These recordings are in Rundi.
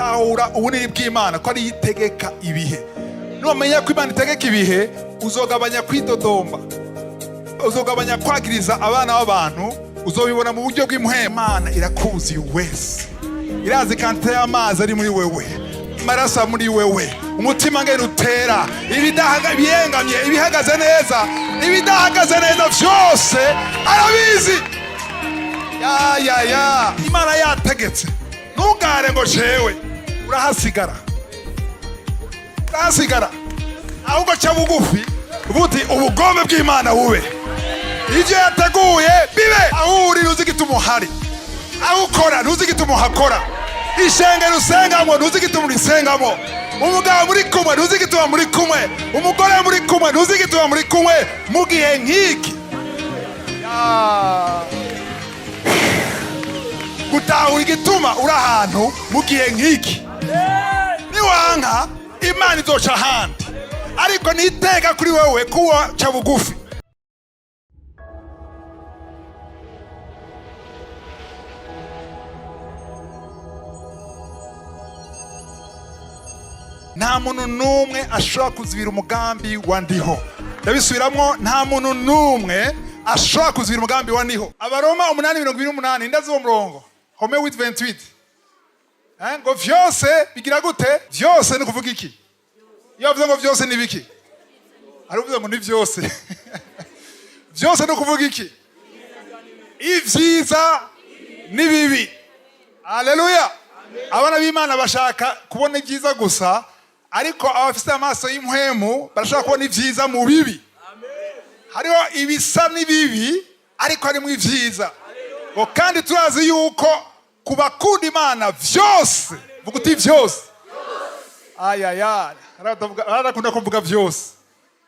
gutahura ubunini bw'Imana ko ari itegeka ibihe. Numenya ko Imana itegeka ibihe, uzogabanya kwidodomba, uzogabanya kwagiriza abana b'abantu, uzobibona mu buryo bw'impuhwe. Imana irakuzi wese, irazi kante y'amazi ari muri wewe, amaraso muri wewe, umutima ngene utera, ibiyengamye, ibihagaze neza, ibidahagaze neza vyose arabizi. Ya Imana yategetse, ntugare ngo jewe urahasigara, ahubwo ca bugufi ubuti ubugombe bw'Imana bube, ivyo yateguye bibe. Aho uri ntuzi igituma uhari, aho ukora ntuzi igituma uhakora, ishengero usengamo ntuzi igituma urisengamo, umugabo muri kumwe ntuzi igituma muri kumwe, umugore muri kumwe ntuzi igituma muri kumwe. Mu gihe nk'iki gutahura igituma uri ahantu mu gihe nk'iki, niwanka Imana izoca ahandi, ariko niteka kuri wewe kuwa ca bugufi. Nta muntu n'umwe ashobora kuzibira umugambi wa Ndiho. Ndabisubiramwo, nta muntu n'umwe ashobora kuzibira umugambi wa Ndiho. Abaroma 8:28 ndazo murongo Home 8:28 ngo vyose bigira gute? Vyose ni kuvuga iki? Iyo bavuze ngo vyose ni biki? Ari uvuze ngo ni vyose. Vyose ni kuvuga iki? Ivyiza ni bibi. Haleluya. Abana b'Imana bashaka kubona ibyiza gusa, ariko abafite amaso y'impuhemu barashaka kubona ibyiza mu bibi. Hariho ibisa n'ibibi, ariko harimo ibyiza. Kandi turazi yuko kubakunda Imana vyose, vuga uti vyose. Arakunda kuvuga vyose.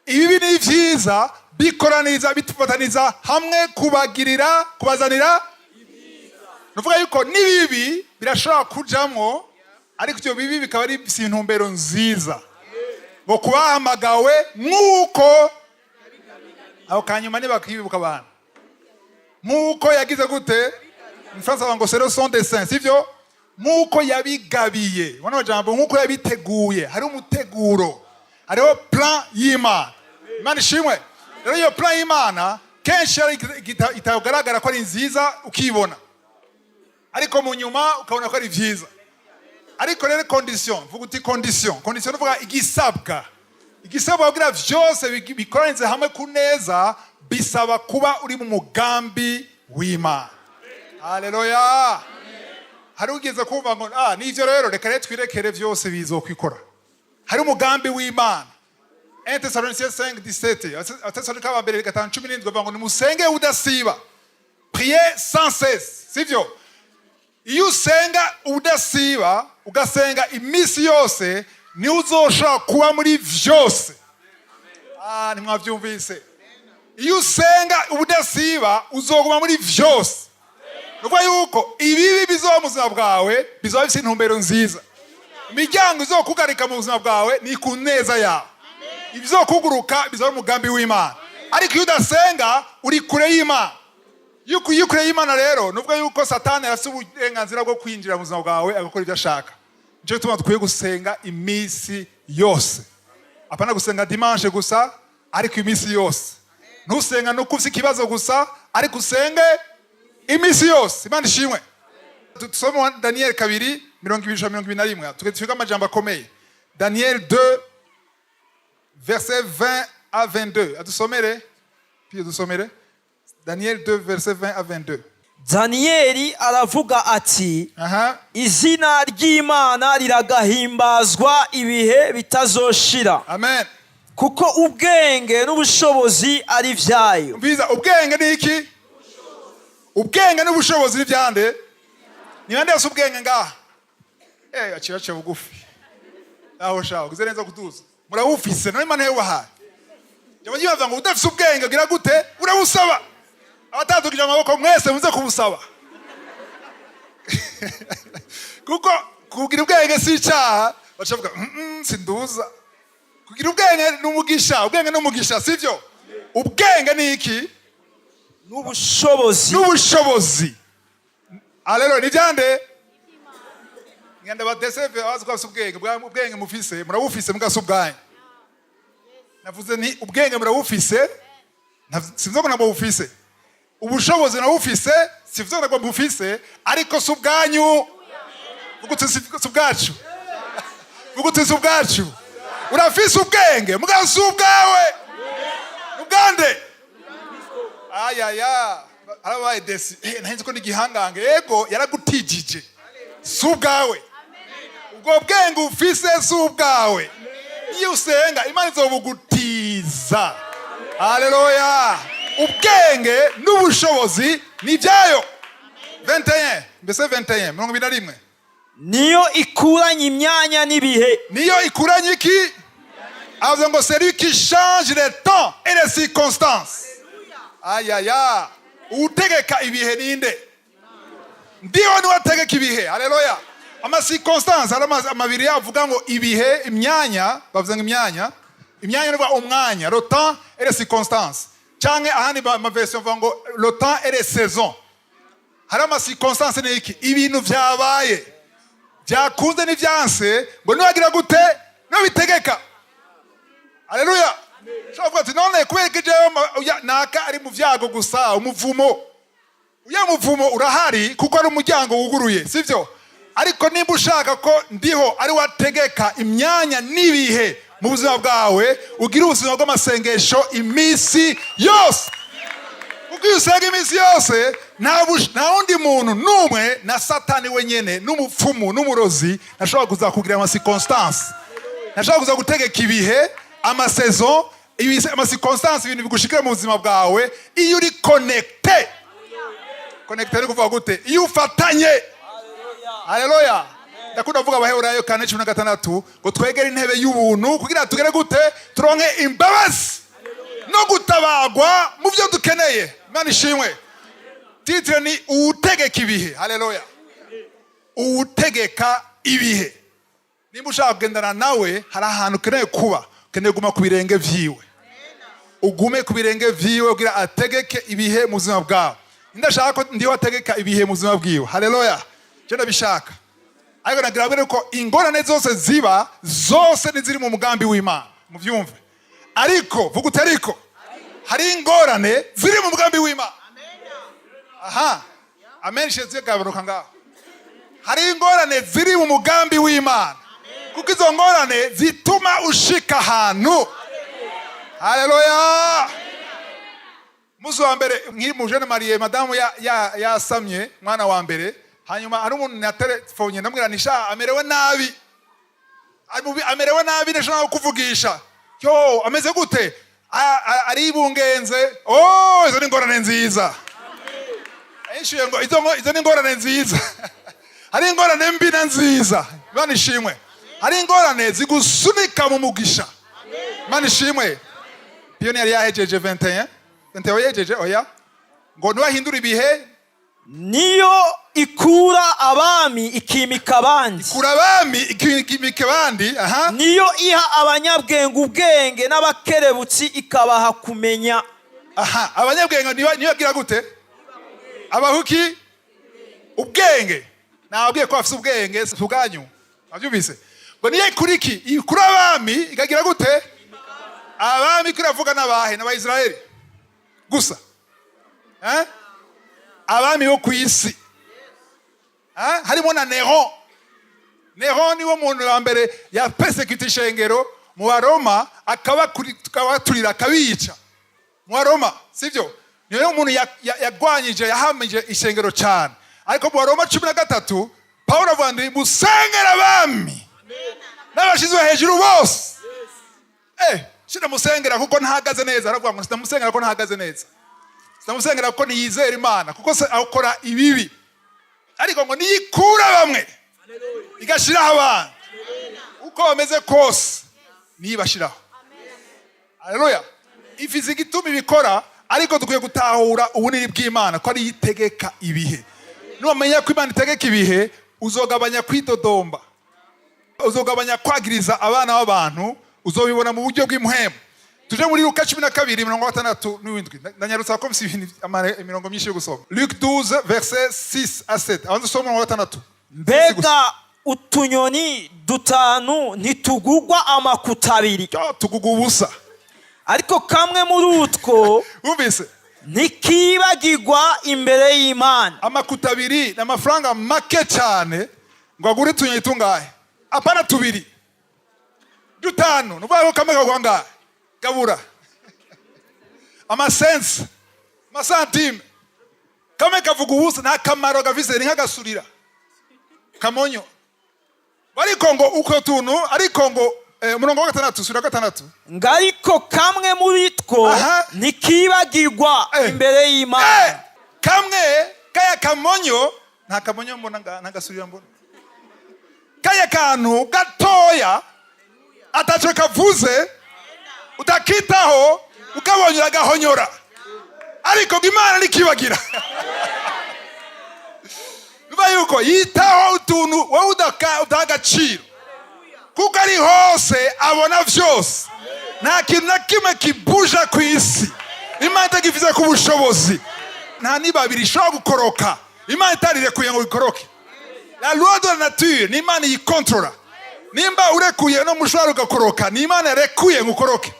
Ibibi n'ivyiza bikoraniza, bitufataniza hamwe kubazanira ibyiza. Nuvuga yuko n'ibibi birashobora kujamwo, ariko ivyo bibi bikaba ari intumbero nziza, ngo kubahamagawe nk'uko aho kanyuma nibakibuka abantu, nk'uko yagize gute? Mfransa bango c'est le son des saints, sivyo? Nk'uko yabigabiye, wana jambo, nk'uko yabiteguye. Hari umuteguro, hariho plan y'Imana. Imana ishimwe. Rero iyo plan y'Imana kenshi itagaragara ko ari nziza ukibona, ariko mu nyuma ukabona ko ari vyiza. Ariko rero condition, vuga uti condition nuvuga igisabwa kugira vyose bikoranize hamwe kuneza, bisaba kuba uri mu mugambi w'Imana. Haleluya. Hari ugeze kumva ngo nivyo rero reka twirekere vyose bizokwikora. Hari umugambi w'Imana. 1 Thessaloniciens 5:17, Abatesalonika ba mbere 5:17 bavuga ngo nimusenge udasiba, priez sans cesse, sivyo? Iyo usenga udasiba, ugasenga imisi yose, ni uzoshobora kuba muri vyose. Nimwavyumvise. Iyo usenga udasiba, uzoguma muri vyose. Nuvuga yuko ibibi bizoba mu buzima bwawe bizoba bifite intumbero nziza. Imiryango izokugarika mu buzima bwawe ni ku neza yawe. Ibizokuguruka bizoba umugambi w'Imana. Ariko iyo udasenga uri kure y'Imana. Iyo kure y'Imana rero nuvuga yuko Satani afite uburenganzira bwo kwinjira mu buzima bwawe agakora ibyo ashaka. Nico gituma dukwiye gusenga imisi yose. Apana gusenga dimanche gusa, ariko imisi yose. Ntusenga no kufite ikibazo gusa, ariko usenge imisi yose. Imana ishimwe. Tusome Daniel 2:21. Tugifika amajambo akomeye. Daniel 2 verset 20 à 22. Adusomere. Puis dusomere. Daniel 2 verset 20 à 22. Danieli aravuga ati, izina ry'Imana riragahimbazwa ibihe bitazoshira. Amen. Kuko ubwenge n'ubushobozi ari vyayo. Mbiza ubwenge ni iki? Ubwenge n'ubushobozi ni vyande? Ni bande yose ubwenge ngaha? Acirace bugufi. Aho shaho kuzerenza kutuza. Murawufise no Imana yewaha. Yabagiye bavuga ngo udafise ubwenge gira gute? Urabusaba. Abatadukije amaboko mwese muze kubusaba. Kuko kugira ubwenge si icyaha, bacavuga sinduza. Kugira ubwenge n'umugisha, ubwenge n'umugisha sivyo? Ubwenge ni iki? N'ubushobozi. N'ubushobozi. Haleluya, ni vyande? ngenda badeseve abazi ko ubwenge ubwenge mufise murabufise mugasubwaye navuze ni ubwenge murabufise sivyo ko nabo bufise ubushobozi nabufise sivyo nabo bufise ariko subwanyu ubwacu ubwacu urafise ubwenge mugasubwawe ubwande ayaya arabaye desi ntahinze ko ni gihangange yego yaragutijije subwawe ubwo bwenge ufise subwawe iyo usenga Imana izobugutiza haleluya ubwenge n'ubushobozi ni byayo 21 mbese 21 21 niyo ikuranye imyanya n'ibihe niyo ikuranye iki avuze ngo celui qui change les temps et les circonstances ayaya utegeka ibihe ninde ndiyo ni wategeka ibihe haleluya ama circonstances amabiri yavuga ngo ibihe imyanya bavuze ngo imyanya ni umwanya le temps et les circonstances canke ahandi ma version bavuga ngo le temps et les saisons hari ama circonstances ni iki ibintu vyabaye byakunze n'ivyanse ngo niwagira gute no bitegeka haleluya shavuga ati none kwerekeje naka ari mu vyago gusa umuvumo uya muvumo urahari kuko ari umuryango wuguruye sivyo ariko nimba ushaka ko ndiho ari wategeka imyanya n'ibihe mu buzima bwawe ugira ubuzima bw'amasengesho imisi yose ugiye usenga imisi yose nta wundi muntu n'umwe na satani wenyene n'umupfumu n'umurozi nashobora kuza kugira ama circonstances nashobora kuza gutegeka ibihe amasaison ama circonstances ibintu bigushikira mu buzima bwawe iyo uri connecté ni kuvuga gute iyo ufatanye haleluya ndakunda kuvuga Abaheburayo 4:16 ngo twegere intebe y'ubuntu kugira tugere gute turonke imbabazi no gutabagwa mu byo dukeneye Imana ishimwe titre ni utegeka ibihe haleluya utegeka ibihe nimba ushaka kugendana nawe hari ahantu ukeneye kuba ukeneye guma ku birenge vyiwe ugume ku birenge vyiwe kugira ategeke ibihe mu buzima bwawe ndashaka ko ndiho ategeka ibihe mu buzima bwiwe haleluya je ndabishaka ariko nagira ko ingorane zose ziba zose niziri mu mugambi w'Imana mu vyumve ariko vuga utariko hari ingorane ziri mu mugambi w'Imana aha amen sheze gabaruka ngaho hari ingorane ziri mu mugambi w'Imana kuko izo ngorane zituma ushika ahantu haleluya muzo wa mbere nk'imujene Marie madamu yasamye mwana wa mbere hanyuma ari umuntu na telefone ndamwiranisha amerewe nabi ndashaka kuvugisha yo ameze gute ari bungenze izo ni ngorane nziza ayishuye ngo izo ni ngorane nziza hari ingorane mbi na nziza Imana ishimwe hari ingorane zigusunika mu mugisha Imana ishimwe Piyoni yari yahejeje 21 yejeje oya ngo niwahindura ibihe niyo ikura abami ikimika abandi aha niyo iha abanyabwenge ubwenge n'abakerebutsi ikabaha kumenya aha abanyabwenge niyo agira gute abahuki ubwenge nabwiye ko afite ubwenge tuganyu abyumvise ngo niyo ikuriki ikura abami ikagira gute abami kuravuga n'abahe n'Abayisraeli gusa abami bo ku isi harimo na Nero niwo muntu wa mbere ya persecute ishengero mu Baroma akabaturira akabica mu Baroma sivyo niyo umuntu yagwanyije yahamije ishengero cyane ariko mu Baroma 13 Paulo avuga ngo musengera abami n'abashizwe hejuru bose shira musengera kuko ntahagaze neza aravuga ngo sitamusengera ko ntahagaze neza sitamusengera ko niyizera Imana kuko se akora ibibi ariko ngo niyikura bamwe igashiraho abantu uko bameze kose nibashiraho haleluya ifizi igituma ibikora ariko dukwiye gutahura ubunini bw'Imana ko ari yitegeka ibihe numenya ko Imana itegeka ibihe uzogabanya kwidodomba uzogabanya kwagiriza abana b'abantu uzobibona mu buryo bw'impuhemu tuje muri Luka 12:67 ndanyarutsa ko msi imirongo myinshi yo gusoma Luc 12 verset 6 à 7 abanza soma mu 6 mbega utunyoni dutanu ntitugugwa amakuta abiri, tuguga ubusa. ariko kamwe muri utwo Wumvise? ntikibagirwa imbere y'Imana. Amakuta abiri n'amafaranga make cyane ngo agure utunyoni tungahe? Apana tubiri, dutanu. Nuvuga ko kamwe kagwa ngahe? Gabura amasense, amasantime. Kamwe kavuga ubusa, nta kamaro gafise, ni nk'agasurira kamonyo. Ariko ngo uko tuntu, ariko ngo umurongo wa 6 sura 6, ngariko kamwe muri two ntikibagirwa imbere y'Imana. Kamwe kaya kamonyo, nta kamonyo mbona, nta gasurira mbona. Kaya kantu gatoya ataco kavuze, utakitaho ukabonyera gahonyora, ariko Imana nikibagira. Biba yuko yitaho utuntu wowe udagaciro, kuko ari hose abona vyose. Nta kintu na kimwe kibuja ku isi Imana itagivize ku bushobozi. Nta nibabiri ishobora gukoroka Imana itarire ngo ikoroke. La loi de la nature ni Imana yikontrola. Nimba urekuye no mushobora ugakoroka, ni Imana yarekuye ngo ukoroke.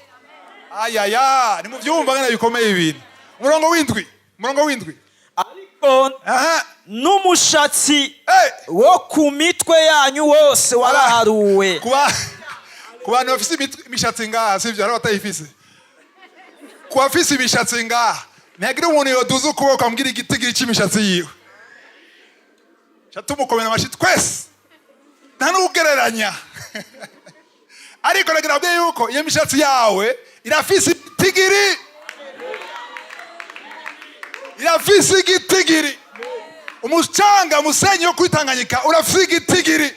Ayaya, ni mu byumva ngana bikomeye ibintu. Umurongo w'indwi. Ariko n'umushatsi wo ku mitwe yanyu wose waraharuwe. Ku bantu bafise imishatsi ngaha, sivyo? Ari batayifise. Ku bafise imishatsi ngaha, ntihagira umuntu yoduza ukuboko ambwira igitigiri cy'imishatsi yiwe. Tumukomera amashi twese, nta n'ugereranya. Ariko nagira abwiye yuko iyo mishatsi yawe irafise igitigiri. Irafise igitigiri. Umucanga musenyi wo kwitanganyika urafise igitigiri.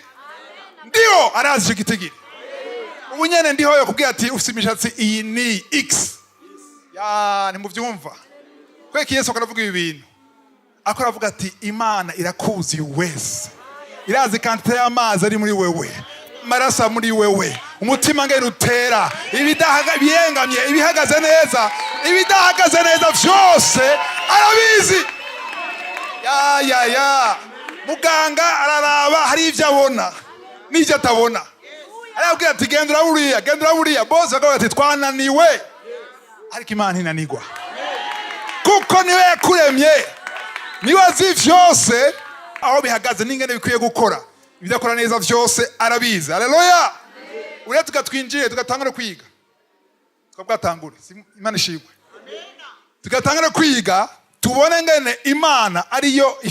Ndio arazi igitigiri. Ubu nyene ndiho yo kubwira ati ufise imishatsi iyi ni X. Ya ni mu byumva. Kweki Yesu akaravuga ibi bintu. Akora avuga ati Imana irakuzi wese. Irazi kantite y'amazi ari muri wewe, marasa muri wewe, umutima ngene utera, ibiyengamye, ibihagaze neza, ibidahagaze neza vyose arabizi. Ya muganga araraba, hari ivyo abona n'ivyo atabona. Arabwira ati gendera buriya. Bose akavuga ati twananiwe, ariko Imana ntinanigwa, kuko niwe yakuremye, niwe azi vyose aho bihagaze n'ingene bikwiye gukora. Ibidakora neza vyose arabizi. Haleluya. Uriya tugatwinjiye tugatangura kwiga, twabwatangure, Imana ishimwe. Tugatangura kwiga, tubone ngene Imana ariyo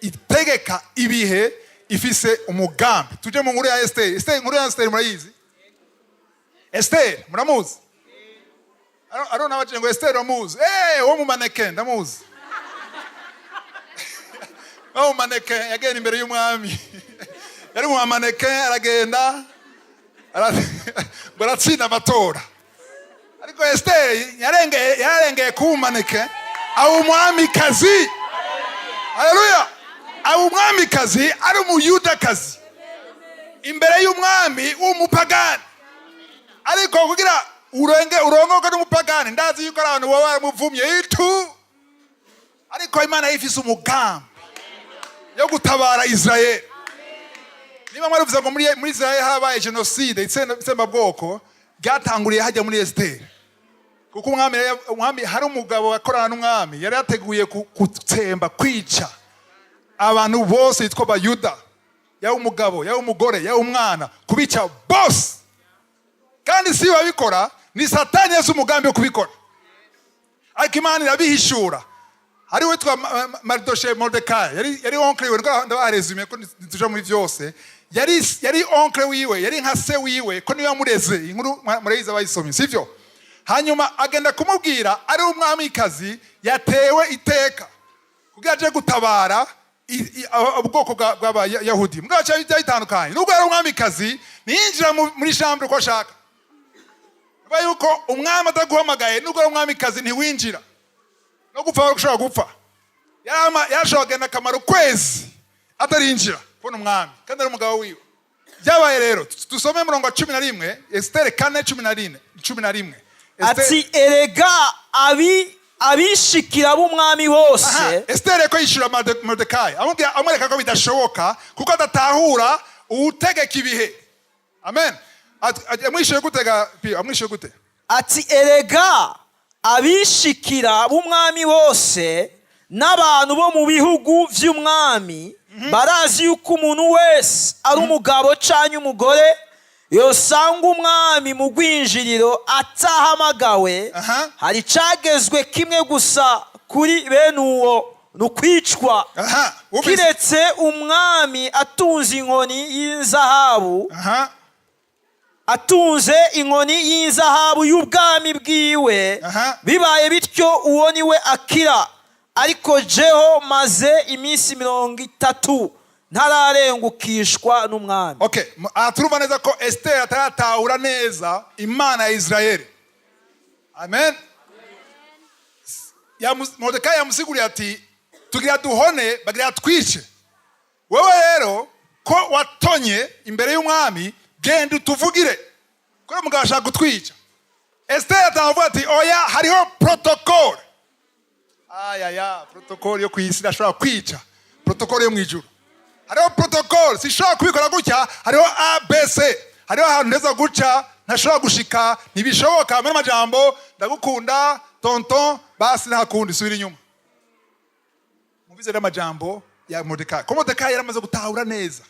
itegeka ibihe, ifise umugambi. Tuje mu nkuru ya Esther. Inkuru ya Esther murayizi? Esther muramuzi? Arona waje ngo Esther uramuzi? Wo mu mannequin ndamuzi. Wo mannequin yagenda imbere y'umwami. Yari mu mannequin aragenda baratsinda amatora. Ariko Esther yarengeye ku mannequin aho umwami kazi. Haleluya. Aho umwami kazi ari umuyuda kazi imbere y'umwami w'umupagani. Ariko kugira urongoke n'umupagani, ndazi yuko abantu baba baramuvumye itu, ariko Imana yifise umugambi yo gutabara Israel. Niba mwarivuze ngo muri Israel habaye genocide, itsemba bwoko, byatanguriye hajya muri Esther. Kuko umwami hari umugabo wakorana n'umwami, yari yateguye gutsemba, kwica abantu bose yitwa Bayuda, yawe umugabo, yawe umugore, yawe umwana, kubica bose. Kandi si babikora, ni Satani yese umugambi wo kubikora. Ariko Imana irabihishura. Hari witwa Mordecai, yari oncle wiwe, ndabarezume ko tuja muri vyose. Yari oncle wiwe, yari nka se wiwe, ko niwe yamureze. Inkuru murayiza abayisomye, sivyo? Hanyuma agenda kumubwira ari umwamikazi yatewe iteka kugira aje gutabara ubwoko bw'Abayahudi. Mugabo cyari bitandukanye. Nubwo ari umwamikazi, niyinjira muri chambre ko ashaka. Bayuko umwami ataguhamagaye, nubwo ari umwamikazi ntiwinjira. No gupfa ushobora gupfa. Yarashobora kugenda akamaro kwezi atarinjira kubona umwami, kandi ari umugabo wiwe. Byabaye rero, dusome murongo wa 11, Esther 4:11. Ati erega abishikira b'umwami bose. Esther ko yishura Mordecai amwereka ko bidashoboka kuko adatahura utegeka ibihe. Amen. Amwishuye gutega pia, amwishuye gute? ati erega abishikira b'umwami bose n'abantu bo mu bihugu vy'umwami barazi yuko umuntu wese ari umugabo canke umugore yosanga umwami mu rwinjiriro atahamagawe. Hari cagezwe kimwe gusa kuri bene uwo nukwicwa, kiretse umwami atunze inkoni y'inzahabu, atunze inkoni y'inzahabu y'ubwami bwiwe, bibaye bityo uwo ni we akira. Ariko jeho maze iminsi 30 ntararengukishwa n'umwami. Okay, turumva neza ko Esther ataratahura neza Imana ya Israeli. Amen. Mordekai yamusiguriye ati tugira duhone bagira twice. Wewe rero ko watonye imbere y'umwami, genda utuvugire ko mugabo ashaka gutwica. Esther atavuga ati oya, hariho protocol. Protocol yo kwisi ndashobora kwica. Protocol yo mwijuru. Hariho protocol, sishobora kubikora gutya, hariho ABC. Hariho ahantu ndeza guca, ntashobora gushika, ntibishoboka. Muri majambo, ndagukunda tonton, basi ntakundi, subira inyuma. Mubize n'amajambo ya Mordekai. Ko Mordekai yaramaze gutahura neza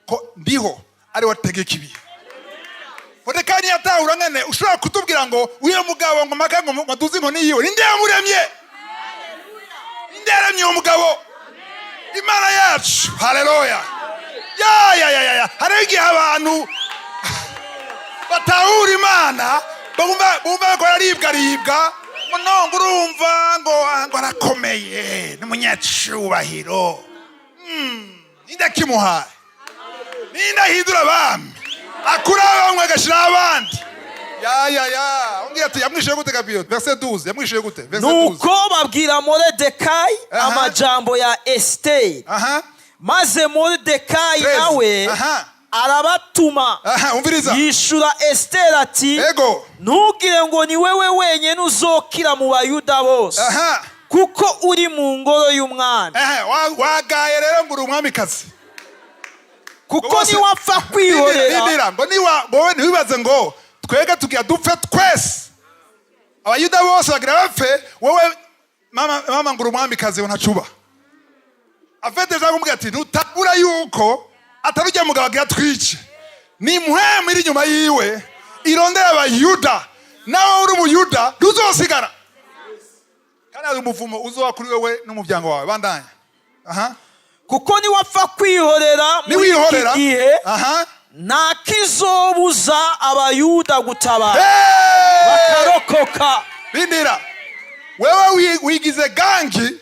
ko ndiho ari wategeka ibihe. Mordekai ntiyatahura ngene ushobora kutubwira ngo uyo mugabo ngo maka ngo maduzi inkoni yiwe, ninde yamuremye? Ninde yaremye uwo mugabo? Imana yacu. Haleluya. Hari igihe abantu batahura Imana bumva ko aribwa munongo, urumva ngo arakomeye n'umunyacubahiro. Ninde kimuhaye? Ninde ahindura abami akura bamwe agashira abandi? Ongira ati yamwishuye gute kabio? Verset 12 yamwishuye gute? Verset 12. Nuko babwira Mordekai amajambo ya Esther. Maze Mordekai nawe arabatuma. Umviriza. Yishura Esther ati ntugire ngo ni wewe wenyene uzokira mu Bayuda bose, kuko uri mu ngoro y'umwami. Wagaye rero ngo umwamikazi, kuko ni wapfa kwihorera. Ngo wowe ntiwibaze ngo twega tugira dupfe twese, Abayuda bose bagira bapfe, wowe mama ngo umwamikazi unacuba. Afete zagumbwira ati nutabura yuko atarujya mugabo agira twice, ni mpwemu iri nyuma yiwe irondera Abayuda, nawe uri umuyuda ntuzosigara. Kandi ari umuvumo uzoba kuri wewe n'umuryango wawe. Bandanya. Kuko ni wapfa kwihorera muri iki gihe, nta kizobuza Abayuda gutabara bakarokoka. Bindira, wewe wigize gangi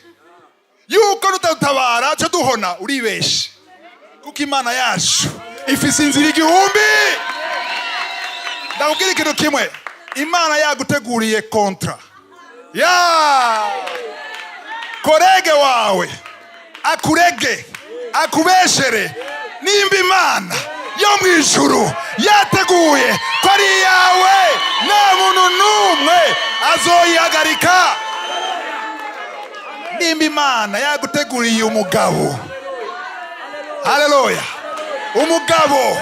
yuko nutatabara cyo duhona, uribeshe. Kuko Imana yacu ifise inzira igihumbi. Ndakubwira ikintu kimwe, Imana yaguteguriye kontra. Korege wawe akurege akubeshere, nimba Imana yo mwijuru yateguye ko ari yawe, nta muntu n'umwe azoyihagarika. Nimba Imana yaguteguriye umugabo, haleluya, umugabo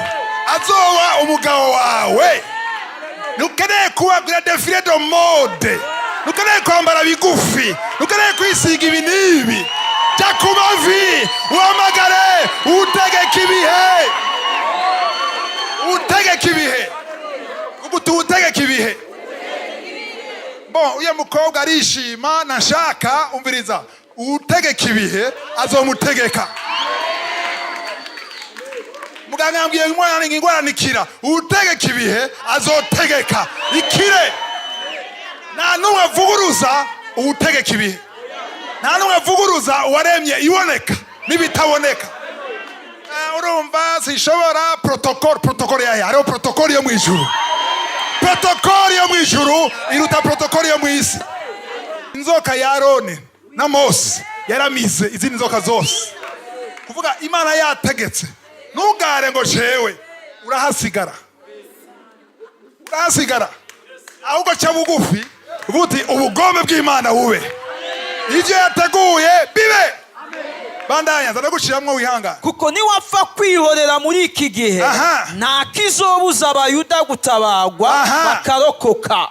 azoba umugabo wawe, nukeneye kubabwira defile de mode, nukeneye kwambara bigufi, nukeneye kwisiga ibi n'ibi. Jya ku mavi uhamagare utegeka ibihe, utegeka ibihe, utegeka ibihe. Uyu mukobwa arishima, nashaka umviriza, utegeka ibihe azomutegeka. Muganga yambwiye umwana ingwaranikira, utegeka ibihe azotegeka ikire. Nta n'umwe avuguruza utegeka ibihe, nta n'umwe avuguruza uwaremye iboneka n'ibitaboneka. Urumva sishobora protocol yahe, hariho protocol yo mwijuru. Protocol yo mwijuru iruta protocol yo mwisi. Inzoka ya Aroni na Mose yaramize izindi nzoka zose. Kuvuga Imana yategetse, ntugare ngo jewe, urahasigara. Ahubwo cya bugufi uvuti ubugombe bw'Imana bube, ibyo yateguye bibe. bandanya ndaguciramwo wihangana kuko niwapfa kwihorera muri iki gihe nta kizobuza abayuda gutabagwa bakarokoka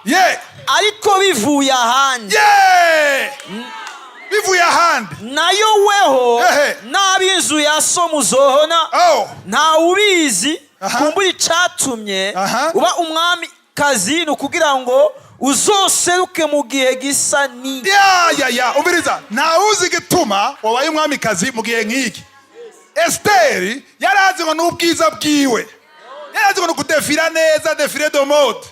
ariko bivuye ahandi nayo weho n'ab'inzu ya so muzohona nta ubizi kumbura icatumye uba umwami kazi kugira ngo uzoseruke mu gihe gisa ni umviriza ntawuzi igituma wabaye umwami kazi mu gihe nk'iki. Esteri yarazi ngo n'ubwiza bwiwe, yarazi ngo n'ukudefira neza, defire de mode,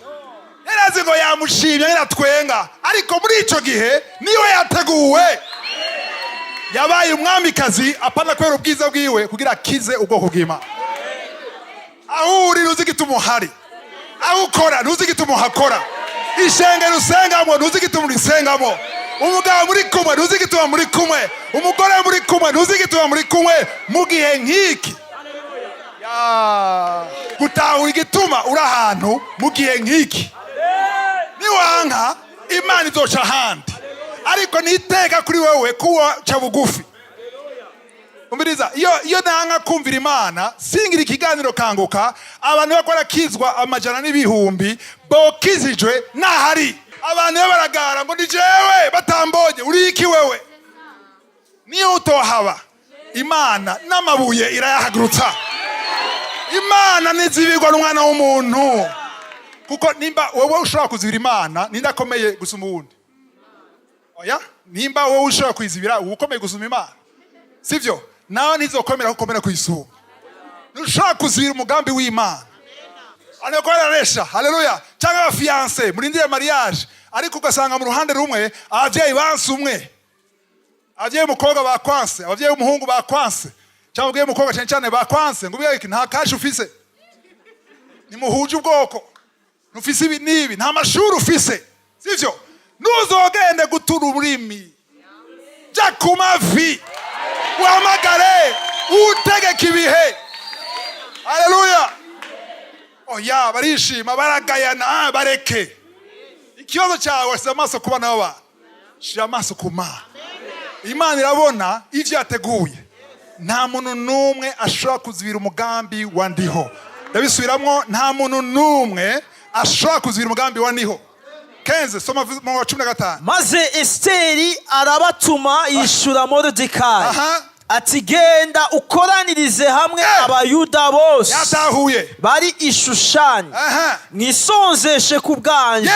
yarazi ngo yamushimye yaratwenga, ariko muri ico gihe niwe yateguwe yabaye umwami kazi apana kwera ubwiza bwiwe kugira akize ubwoko bw'Imana. Aho uri nuzi igituma uhari, aho ukora nuzi igituma uhakora, ishengero usengamo nuzi igituma urisengamo, umugabo muri kumwe nuzi igituma muri kumwe, umugore muri kumwe nuzi igituma muri kumwe mu gihe nk'iki. Gutahura igituma uri ahantu mu gihe nk'iki. Niwanka Imana izoca ahandi, ariko niteka kuri wewe kuca bugufi. Umviriza, iyo nanga kumvira Imana singira ikiganiro kanguka abantu bakora kizwa amajana n'ibihumbi bokizijwe nahari. Abantu baragara ngo ni jewe batambonye, uri iki wewe? Niyo utohaba Imana n'amabuye irayahagurutsa. Imana nizibirwa n'umwana w'umuntu, kuko nimba wewe ushobora kuzibira Imana nindakomeye gusuma uwundi. Oya, nimba wewe ushobora kwizibira ukomeye gusuma Imana, sivyo? Nawe ntizokomera gukomera kuyisuma. Nushaka kuzibira umugambi w'Imana. Anekora resha, haleluya. Cyangwa abafiance murindire mariage, ariko ugasanga mu ruhande rumwe abavyeyi banse umwe, abavyeyi umukobwa bakwanse, abavyeyi umuhungu bakwanse, cyangwa ubwiye umukobwa cyane bakwanse, ngo ubwiye iki nta kashi ufise, nimuhuje ubwoko, nufise ibi nibi, nta mashuri ufise, sivyo? Nuzogende gutura ururimi, ja kumavi, uhamagare utegeka ibihe. Haleluya. Oya, barishima baragayana, bareke. Ikibazo cyawe shira amaso ku bana b'abantu, shira amaso ku Mana. Imana irabona ivyo yateguye. Nta muntu numwe ashobora kuzibira umugambi wa ndiho. Ndabisubiramwo, nta muntu numwe ashobora kuzibira umugambi wa ndiho. Kenze soma mu 15. Maze Esteri arabatuma yishura Moridekayi ati genda ukoranirize hamwe abayuda bose bari i Shushani, mwisonzeshe ku bwanje,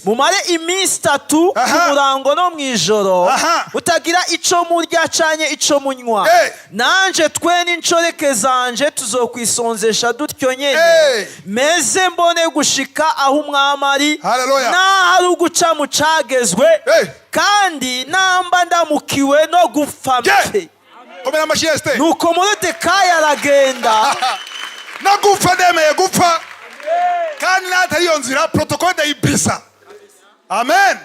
mumare iminsi 3 ku murango no mwijoro, utagira ico murya canke ico munywa. Nanje twe n'incoreke zanje tuzokwisonzesha dutyo nyene, meze mbone gushika aho umwami ari, n'ahari uguca mu cagezwe, kandi namba ndamukiwe no gupfa mfe. Nuko Moridekayi aragenda no gupfa, nemeye gupfa, kandi natari iyo nzira protokole ndayibisa. Amen.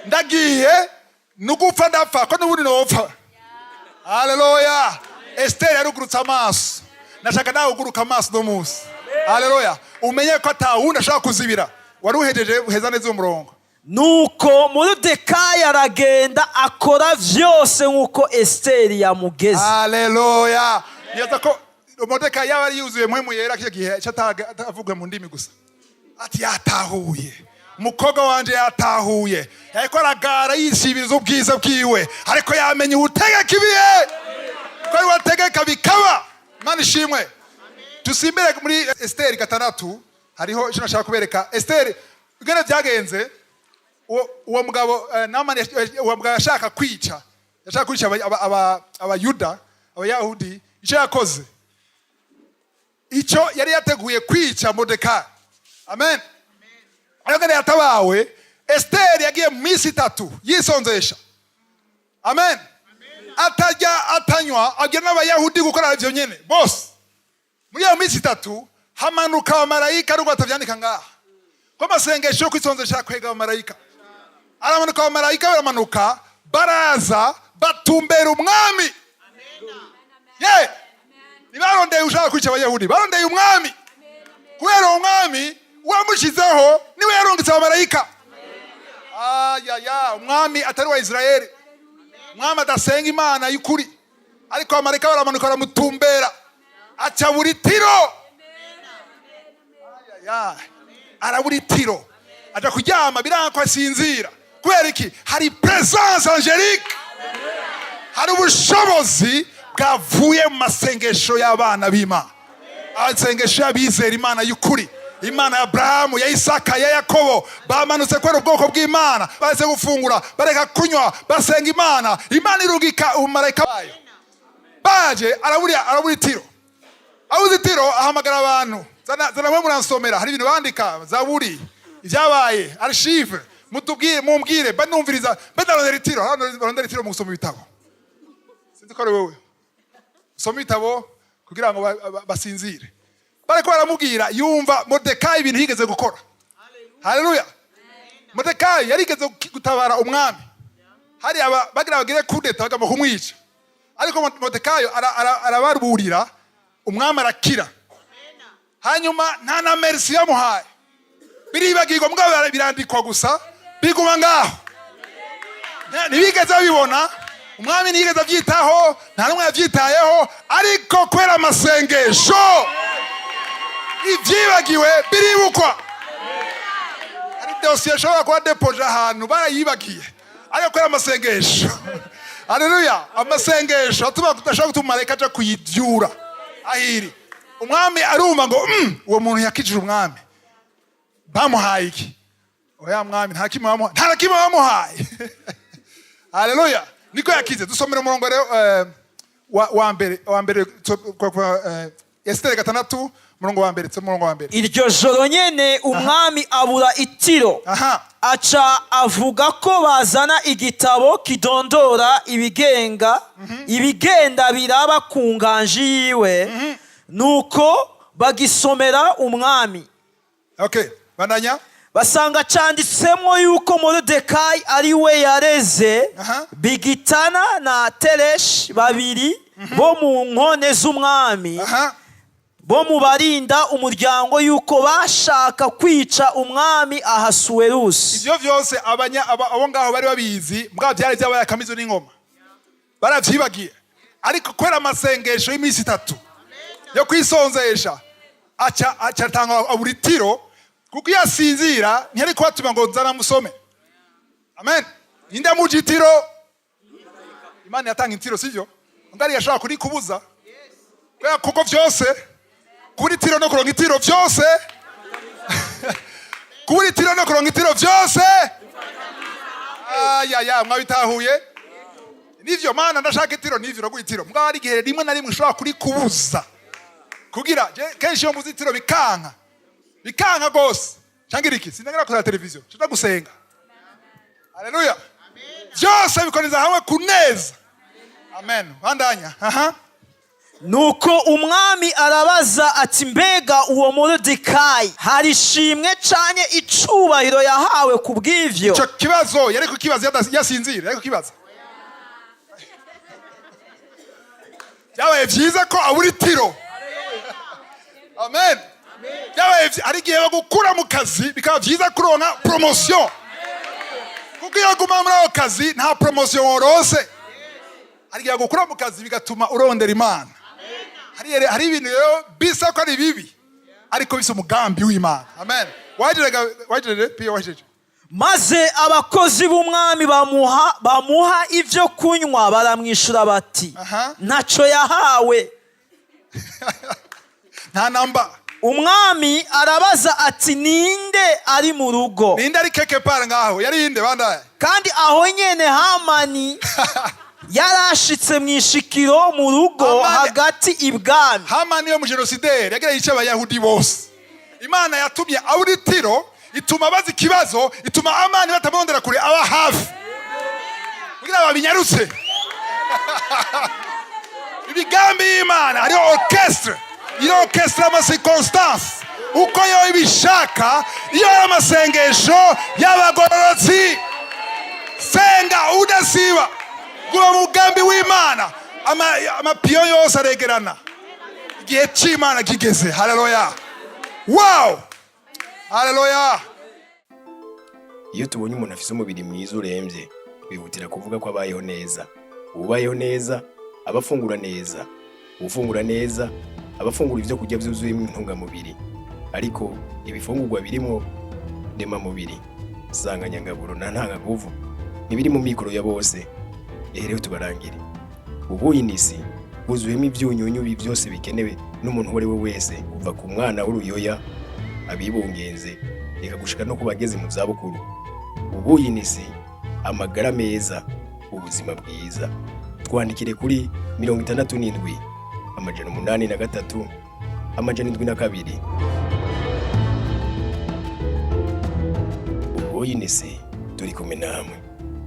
Ndagiye nugupfa ndapfa ko nubundi nopfa. Haleluya. Esteri yarugurutse amaso, nashaka nawe uguruka amaso no munsi. Haleluya. Umenye ko atawundi ashaka kuzibira, wari uhejeje uheza neza umurongo. Nuko Moridekayi aragenda akora vyose nkuko Esteri yamugeze. Haleluya. Niyaza ko Moridekayi yari yuzuye mpwemu yera kije gihe cyatavugwe mu ndimi gusa. Ati yatahuye, umukobwa wanje yatahuye, yariko aragara yisibiriza ubwiza bwiwe, ariko yamenye utegeka ibihe, ko ari wategeka bikaba. Imana ishimwe. Tusimbere muri Esteri 6 hariho icyo nashaka kubereka. Esteri ugene byagenze, uwo mugabo Namani uwo mugabo yashaka kwica abayuda, abayahudi. Icyo yakoze, icyo yari yateguye kwica Moridekayi. Amen. Ariko yatabawe. Esteri yagiye mu minsi 3 yisonzesha. Amen. Atajya atanywa, abwira n'abayahudi gukora ivyo nyene bose. Muri iyo minsi 3 hamanuka abamarayika, ariko atavyandika ngaha ko amasengesho yo kwisonzesha kwega abamarayika. Aramanuka abamarayika, baramanuka baraza batumbera umwami. Ye nibarondeye ushaka kwica abayahudi, barondeye umwami, kubera umwami wamushizeho niwe yarungitse abamarayika. Umwami atari wa Israeli, umwami adasenga Imana y'ukuri, ariko abamarayika baramanuka baramutumbera aca buri tiro. Arabura itiro aja kuryama biranga ko asinzira. Kubera iki? Hari presence angelique, hari ubushobozi bwavuye mu masengesho y'abana b'Imana, amasengesho y'abizera Imana y'ukuri, Imana ya Abrahamu, ya Isaka, ya Yakobo. Bamanutse kwera ubwoko bw'Imana, baze gufungura, bareka kunywa, basenga Imana. Imana irungika umumarayika wayo, baje arabura itiro. Abuze itiro ahamagara abantu, zana mwe muransomera, hari ibintu bandika Zaburi, ibyabaye, archive, mutubwire, mumbwire, banumviriza, banarondera itiro. Barondera itiro mu gusoma ibitabo. Sinzi ko ari wowe usoma ibitabo kugira ngo basinzire. Bariko baramubwira yumva Mordekai ibintu yigeze gukora. Haleluya. Mordekai yarigeze gutabara umwami. Hari bagira bagire kudeta bagamba kumwica. Ariko Mordekai arabaruburira, umwami arakira. Hanyuma nta na merci yamuhaye. Biribagirwa mugabo birandikwa gusa, biguma ngaho. Ntibigeze babibona, umwami ntiyigeze abyitaho, nta n'umwe yabyitayeho, ariko kwera amasengesho ibyibagiwe biribukwa. Hari dosiye ashobora kuba depoje ahantu barayibagiye, ariko kwera amasengesho. Haleluya. Amasengesho atuma tudashobora gutuma marayika aja kuyivyura ahiri. Umwami arumva ngo uwo muntu yakijije umwami, bamuhaye iki? Oya mwami nta kimwe bamuhaye. Haleluya. Niko yakize. Dusomera umurongo rero wa mbere Esiteri 6 umurongo wa mbere. Iryo joro nyene umwami abura itiro. Aca avuga ko bazana igitabo kidondora ibigenda biraba ku nganji yiwe. Nuko bagisomera umwami. Okay, bandanya. Basanga canditsemwo yuko Mordekai ari we yareze Bigitana na Tereshi babiri bo mu nkone z'umwami, bo mu barinda umuryango yuko bashaka kwica umwami Ahasuwerusi. Ivyo vyose abo ngaho bari babizi, mbwa byari byabaye akamizo n'ingoma, baravyibagiye. Ariko kwera amasengesho y'imisi 3 yo kwisonzesha, aca tanga aburitiro. Kuko yasinzira ntiyari kwatuma ngo nzana musome. Amen. Ninde mujitiro? Imana yatanga intiro sivyo? Ngari yashaka kuri kubuza. Kwa kuko vyose kuri tiro no kuronka itiro vyose. Kuri tiro no kuronka itiro vyose. Mwabitahuye. Nivyo Mana ndashaka itiro nivyo no guitiro. Mbwa ari gihe rimwe na rimwe ushobora kuri kubuza. Kugira kenshi yo muzitiro bikanga gose. Shangiriki sinagera kuri televiziyo, cyo gusenga. Haleluya. Byose bikoniza hamwe kuneza. Amen. Bandanya. Nuko umwami arabaza ati mbega uwo Mordekai hari shimwe canye icubahiro yahawe kubw'ivyo? Cyo kibazo yari kukibaza yasinzira, yari kukibaza. Yabaye byiza ko aburi tiro. Amen. Yabaye ari gihe bagukura mu kazi bikaba byiza kuronka promotion. Kuko iyo guma muri ako kazi nta promotion worose. Ari gihe bagukura mu kazi bigatuma urondera Imana. Hari ibintu rero bisa ko ari bibi, ariko bisa umugambi w'Imana. Amen. Wajire pia wajije. Maze abakozi b'umwami bamuha ivyo kunywa, baramwishura bati ntaco yahawe. Nta namba. Umwami arabaza ati ninde ari mu rugo? Ninde ari keke pare ngaho? Yari inde bandaye? Kandi aho nyene Hamani yarashitse mwishikiro mu rugo hagati ibwami. Hamani yo mu genocidaire yagira yice abayahudi bose. Imana yatumye auditiro ituma bazi kibazo, ituma Hamani batamondera kure aba hafi. Kugira babinyarutse. Ibigambi y'Imana ari orchestre. Iyo orchestre ama circonstance uko yo ibishaka, iyo amasengesho y'abagororotsi. Senga udasiba guma mugambi w'Imana, amapiyo yose aregerana igihe cy'Imana kigeze. Haleluya. Wow. Haleluya. Iyo tubonye umuntu afise umubiri mwiza uremvye, bihutira kuvuga ko abayeho neza. Ubayeho neza abafungura neza. Ufungura neza abafungura ivyo kurya vyuzuyemo intungamubiri, ariko ibifungurwa birimo ndemamubiri, nsanganyangaburo na ntangaguvu ntibiri mu mikoro ya bose. Rero tubarangire, ubuyinisi bwuzuyemo ivyunyunyu byose bikenewe n'umuntu uwo ari we wese, kuva ku mwana w'uruyoya, abibungenze, reka gushika no kubageze mu zabukuru. Ubuyinisi, amagara meza, ubuzima bwiza. Twandikire kuri 67 883 72. Ubuyinisi turi kumwe namwe.